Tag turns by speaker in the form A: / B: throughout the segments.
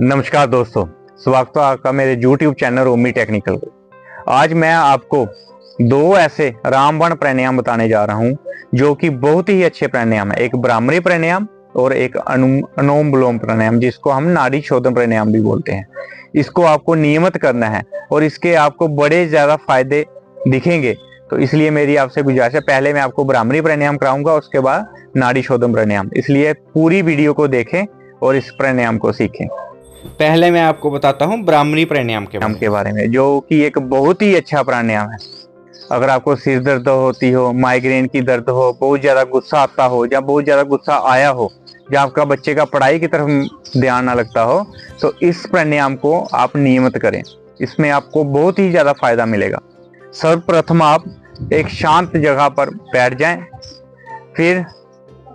A: नमस्कार दोस्तों, स्वागत है आपका मेरे YouTube चैनल ओमी टेक्निकल पर। आज मैं आपको दो ऐसे रामबाण प्राणायाम बताने जा रहा हूं जो कि बहुत ही अच्छे प्राणायाम है। एक ब्राह्मणी प्राणायाम और एक अनुलोम विलोम प्राणायाम, जिसको हम नाड़ी शोधन प्राणायाम भी बोलते हैं। इसको आपको नियमित करना है और इसके आपको बड़े ज्यादा फायदे दिखेंगे। तो इसलिए मेरी आपसे गुजारिश है, पहले मैं आपको ब्राह्मणी प्राणायाम कराऊंगा, उसके बाद नाड़ी शोधन प्राणायाम। इसलिए पूरी वीडियो को देखें और इस प्राणायाम को सीखें।
B: पहले मैं आपको बताता हूँ ब्राह्मणी प्राणायाम के
A: बारे में, जो कि एक बहुत ही अच्छा प्राणायाम है। अगर आपको सिर दर्द होती हो, माइग्रेन की दर्द हो, बहुत ज्यादा गुस्सा आता हो, या बहुत ज्यादा गुस्सा आया हो, या आपका बच्चे का पढ़ाई की तरफ ध्यान ना लगता हो, तो इस प्राणायाम को आप नियमित करें। इसमें आपको बहुत ही ज्यादा फायदा मिलेगा। सर्वप्रथम आप एक शांत जगह पर बैठ जाएं, फिर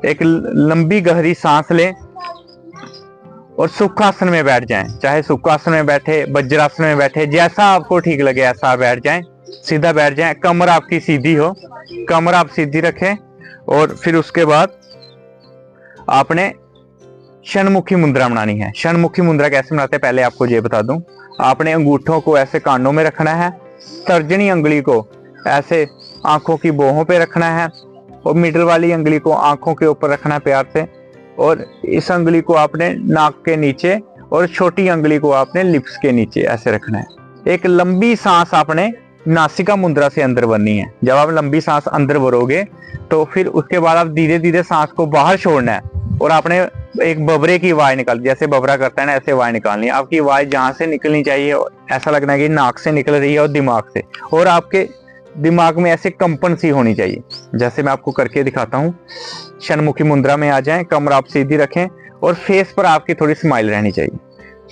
A: एक लंबी गहरी सांस लें और सुखासन में बैठ जाएं। चाहे सुखासन में बैठे, वज्रासन में बैठे, जैसा आपको ठीक लगे ऐसा बैठ जाएं। सीधा बैठ जाएं, कमर आपकी सीधी हो, कमर आप सीधी रखें। और फिर उसके बाद आपने षणमुखी मुद्रा बनानी है। षणमुखी मुद्रा कैसे बनाते हैं पहले आपको ये बता दूं। आपने अंगूठों को ऐसे कानों में रखना है, तर्जनी अंगुली को ऐसे आंखों की बोहों पे रखना है, और मिडिल वाली अंगुली को आंखों के ऊपर रखना है प्यार से, और इस अंगुली को आपने नाक के नीचे और छोटी अंगुली को आपने लिप्स के नीचे ऐसे रखना है। एक लंबी सांस आपने नासिका मुद्रा से अंदर भरनी है। जब आप लंबी सांस अंदर भरोगे तो फिर उसके बाद आप धीरे धीरे सांस को बाहर छोड़ना है, और आपने एक बबरे की आवाज निकाल, जैसे बबरा करता है ना, ऐसे आवाज निकालनी है। आपकी आवाज जहां से निकलनी चाहिए ऐसा लगना है कि नाक से निकल रही है और दिमाग से, और आपके दिमाग में ऐसे कंपन सी होनी चाहिए। जैसे मैं आपको करके दिखाता हूँ। षणमुखी मुद्रा में आ जाएं, कमर आप सीधी रखें और फेस पर आपकी थोड़ी स्माइल रहनी चाहिए।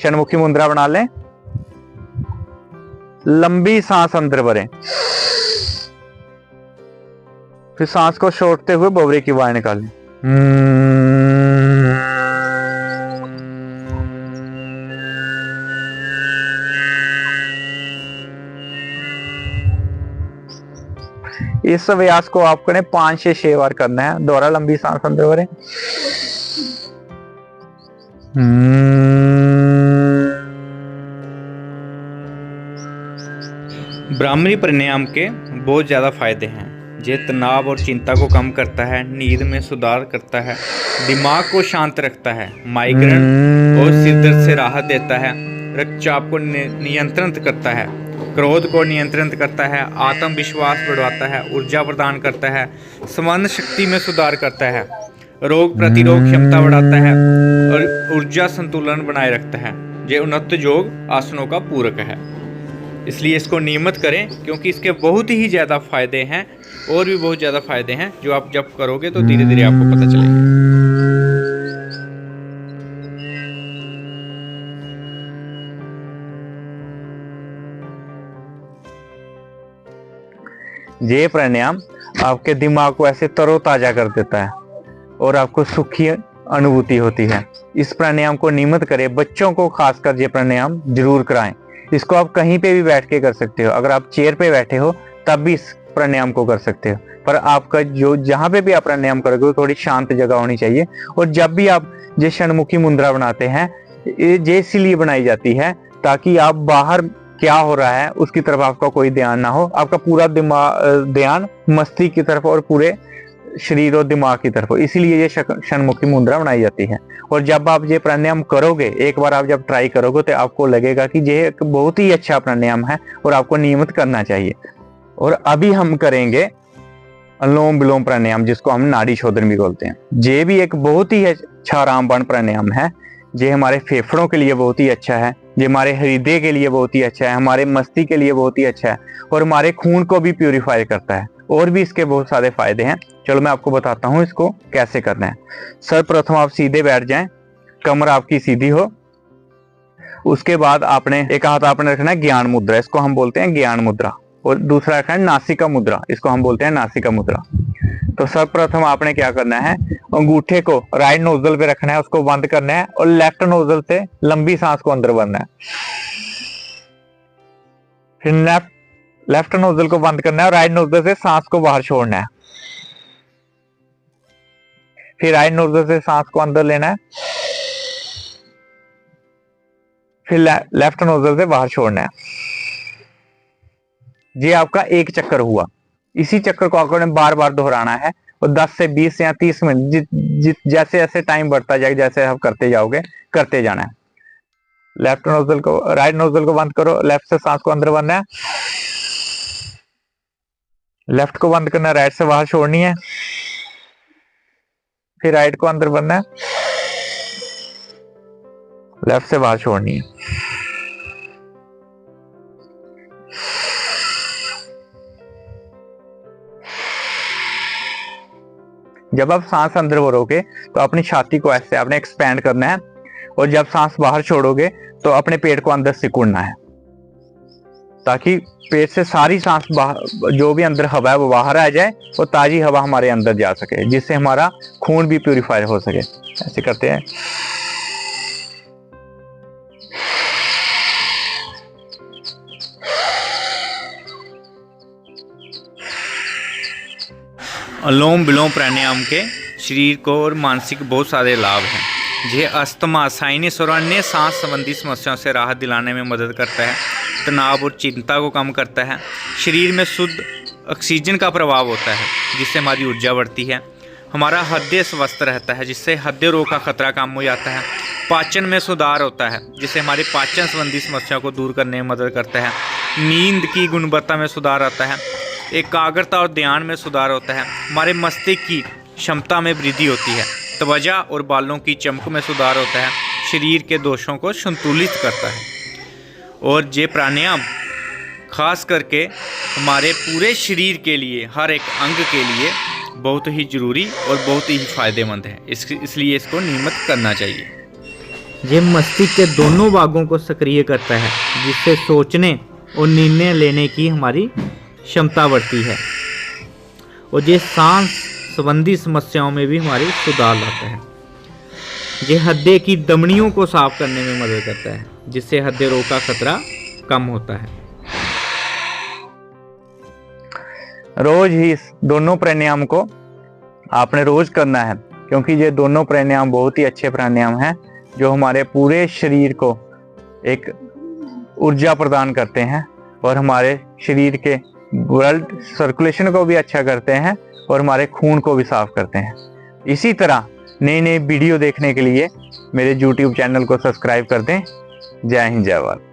A: षणमुखी मुद्रा बना लें, लंबी सांस अंदर भरें, फिर सांस को छोड़ते हुए बबरे की आवाज निकालें। इस अभ्यास को आपको 5 से 6 बार करना है। दोबारा लंबी सांस अंदर भरें,
B: ब्राह्मणी प्राणायाम के बहुत ज़्यादा फायदे हैं। ये तनाव और चिंता को कम करता है, नींद में सुधार करता है, दिमाग को शांत रखता है, माइग्रेन और सिर दर्द से राहत देता है, रक्तचाप को नियंत्रित करता है, क्रोध को नियंत्रित करता है, आत्मविश्वास बढ़ाता है, ऊर्जा प्रदान करता है, स्मरण शक्ति में सुधार करता है, रोग प्रतिरोध क्षमता बढ़ाता है और ऊर्जा संतुलन बनाए रखता है। ये उन्नत योग आसनों का पूरक है, इसलिए इसको नियमित करें, क्योंकि इसके बहुत ही ज़्यादा फायदे हैं। और भी बहुत ज़्यादा फायदे हैं जो आप जब करोगे तो धीरे धीरे आपको पता चलेगा।
A: ये प्राणायाम आपके दिमाग को ऐसे तरोताजा कर देता है और आपको सुखी अनुभूति होती है। इस प्राणायाम को नियमित करें। बच्चों को खासकर ये प्राणायाम जरूर कराएं। इसको आप कहीं पे भी बैठ के कर सकते हो। अगर आप चेयर पे बैठे हो तब भी इस प्राणायाम को कर सकते हो, पर आपका जो जहां पे भी आप प्राणायाम करोगे वो थोड़ी शांत जगह होनी चाहिए। और जब भी आप ये षणमुखी मुद्रा बनाते हैं, ये इसीलिए बनाई जाती है ताकि आप बाहर क्या हो रहा है उसकी तरफ आपका कोई ध्यान ना हो। आपका पूरा ध्यान मस्तिष्क की तरफ और पूरे शरीर और दिमाग की तरफ हो। इसीलिए ये षणमुखी मुद्रा बनाई जाती है। और जब आप ये प्राणायाम करोगे, एक बार आप जब ट्राई करोगे तो आपको लगेगा कि ये एक बहुत ही अच्छा प्राणायाम है और आपको नियमित करना चाहिए। और अभी हम करेंगे अनुलोम विलोम प्राणायाम, जिसको हम नाड़ी शोधन भी बोलते हैं। ये भी एक बहुत ही अच्छा रामबाण प्राणायाम है। ये हमारे फेफड़ों के लिए बहुत ही अच्छा है, ये हमारे हृदय के लिए बहुत ही अच्छा है, हमारे मस्तिष्क के लिए बहुत ही अच्छा है, और हमारे खून को भी प्यूरिफाई करता है। और भी इसके बहुत सारे फायदे हैं। चलो मैं आपको बताता हूँ इसको कैसे करना है। सर्वप्रथम आप सीधे बैठ जाएं, कमर आपकी सीधी हो। उसके बाद आपने एक हाथ आपने रखना है ज्ञान मुद्रा, इसको हम बोलते हैं ज्ञान मुद्रा, और दूसरा रखना है नासिका मुद्रा, इसको हम बोलते हैं नासिका मुद्रा। तो सर्वप्रथम आपने क्या करना है, अंगूठे को राइट नोजल पे रखना है, उसको बंद करना है, और लेफ्ट नोजल से लंबी सांस को अंदर भरना है। फिर लेफ्ट नोजल को बंद करना है और राइट नोजल से सांस को बाहर छोड़ना है। फिर राइट नोजल से सांस को अंदर लेना है फिर लेफ्ट नोजल से बाहर छोड़ना है। ये आपका एक चक्कर हुआ। इसी चक्कर को आपको बार बार दोहराना है और 10 से 20 या 30 मिनट जैसे जैसे टाइम बढ़ता जाएगा, जैसे आप करते जाओगे, करते जाना है। लेफ्ट नोजल को, राइट नोजल को बंद करो, लेफ्ट से सांस को अंदर भरना है, लेफ्ट को बंद करना है, राइट से बाहर छोड़नी है, फिर राइट को अंदर भरना है, लेफ्ट से बाहर छोड़नी है। जब आप सांस अंदर भरोगे तो अपनी छाती को ऐसे आपने एक्सपैंड करना है, और जब सांस बाहर छोड़ोगे तो अपने पेट को अंदर सिकुड़ना है, ताकि पेट से सारी सांस जो भी अंदर हवा है वो बाहर आ जाए और ताजी हवा हमारे अंदर जा सके, जिससे हमारा खून भी प्यूरिफाई हो सके। ऐसे करते हैं।
B: अनुलोम विलोम प्राणायाम के शरीर को और मानसिक बहुत सारे लाभ हैं। यह अस्थमा, साइनस और अन्य सांस संबंधी समस्याओं से राहत दिलाने में मदद करता है, तनाव और चिंता को कम करता है, शरीर में शुद्ध ऑक्सीजन का प्रभाव होता है जिससे हमारी ऊर्जा बढ़ती है, हमारा हृदय स्वस्थ रहता है जिससे हृदय रोग का खतरा कम हो जाता है, पाचन में सुधार होता है जिससे हमारी पाचन संबंधी समस्याओं को दूर करने में मदद करता है, नींद की गुणवत्ता में सुधार आता है, एकाग्रता और ध्यान में सुधार होता है, हमारे मस्तिष्क की क्षमता में वृद्धि होती है, त्वचा और बालों की चमक में सुधार होता है, शरीर के दोषों को संतुलित करता है। और ये प्राणायाम खास करके हमारे पूरे शरीर के लिए, हर एक अंग के लिए बहुत ही जरूरी और बहुत ही फ़ायदेमंद है, इसलिए इसको नियमित करना चाहिए। ये मस्तिष्क के दोनों भागों को सक्रिय करता है जिससे सोचने और निर्णय लेने की हमारी क्षमता बढ़ती है, और ये सांस संबंधी समस्याओं में भी हमारी सुधार लाता है। ये हृदय की धमनियों को साफ करने में मदद करता है जिससे हृदय रोग का खतरा कम होता है।
A: रोज ही इस दोनों प्राणायाम को आपने रोज करना है, क्योंकि ये दोनों प्राणायाम बहुत ही अच्छे प्राणायाम हैं जो हमारे पूरे शरीर को एक ऊर्जा प्रदान करते हैं और हमारे शरीर के ब्लड सर्कुलेशन को भी अच्छा करते हैं और हमारे खून को भी साफ करते हैं। इसी तरह नई नई वीडियो देखने के लिए मेरे YouTube चैनल को सब्सक्राइब कर दें। जय हिंद, जय भारत।